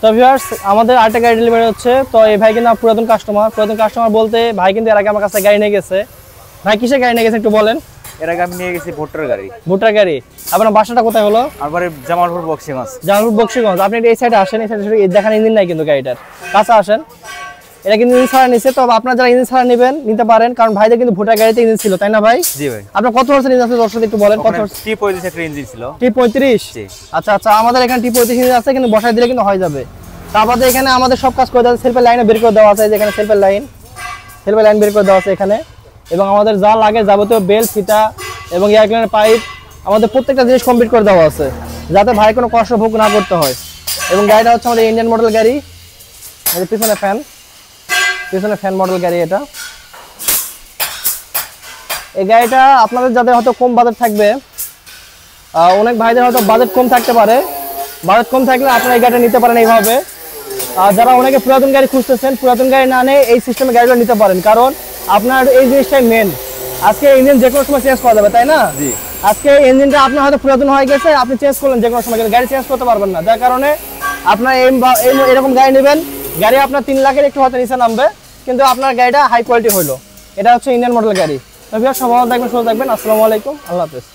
তো ভিউয়ার্স আমাদের আরেকটা গাড়ি ডেলিভারি হচ্ছে। তো এই ভাই কিন্তু পুরাতন কাস্টমার বলতে ভাই কিন্তু এর আগে আমার কাছে গাড়ি নিয়ে গেছে। ভাই কিসের গাড়ি নিয়ে গেছে একটু বলেন। এর আগে আমি নিয়ে গেছি ভুট্টার গাড়ি। আপনার বাসাটা কোথায় হলো? আমার জামালপুর বক্সিগঞ্জ। আপনি এই সাইডে আসেন, এই সাইডে দেখেন ইঞ্জিন নাই কিন্তু গাড়িটার, কাছে আসেন। এটা কিন্তু ইঞ্জিন ছাড়া নিচ্ছে। তো আপনারা যারা ইঞ্জিন ছাড়া নেবেন নিতে পারেন, কারণ ভাইদের কিন্তু ভুট্টার গাড়িতে ইঞ্জিন ছিল, তাই না ভাই? জি ভাই। আপনার কত বছর ইঞ্জিন আছে দর্শক একটু বলেন। কত বছর? T35 একটা ইঞ্জিন ছিল। T35? জি। আচ্ছা আমাদের এখানে T35 ইঞ্জিন আছে, কিন্তু বসায় দিলে কিন্তু হয়ে যাবে। তারপরে এখানে আমাদের সব কাজ করে দেওয়া আছে, সেলফের লাইনে বের করে দেওয়া আছে, যেখানে সেলফের লাইন বের করে দেওয়া আছে এখানে। এবং আমাদের যা লাগে যাবতীয় বেল্ট, ফিতা এবং এয়ার ক্লিনার পাইপ, আমাদের প্রত্যেকটা জিনিস কমপ্লিট করে দেওয়া আছে, যাতে ভাই কোনো কষ্ট ভোগ না করতে হয়। এবং গাড়িটা হচ্ছে আমাদের ইন্ডিয়ান মডেল গাড়ি। পিছনে ফ্যান মডেল গাড়ি এটা। এই গাড়িটা আপনাদের যাদের হয়তো কম বাজেট থাকবে, অনেক ভাইদের হয়তো বাজেট কম থাকতে পারে, বাজেট কম থাকলে আপনারা এই গাড়িটা নিতে পারেন এইভাবে। যারা অনেকে পুরাতন গাড়ি খুঁজতেছেন, পুরাতন গাড়ি না নিয়ে এই সিস্টেমে গাড়িগুলো নিতে পারেন, কারণ আপনার এই জিনিসটাই মেন। আজকে ইঞ্জিন যে কোনো সময় চেঞ্জ করা যাবে, তাই না? জি। আজকে ইঞ্জিনটা আপনার হয়তো পুরাতন হয়ে গেছে, আপনি চেঞ্জ করলেন যে কোনো সময়, গাড়ি চেঞ্জ করতে পারবেন না। যার কারণে আপনার এরকম গাড়ি নেবেন, গাড়ি আপনার 3 লাখের একটু হয়তো নিচে নামবে, কিন্তু আপনার গাড়িটা হাই কোয়ালিটি হলো। এটা হচ্ছে ইন্ডিয়ান মডেল গাড়ি। তো ভিউয়ার্স সবাই ভালো থাকবেন, সুস্থ থাকবেন। আসসালামু আলাইকুম, আল্লাহ হাফেজ।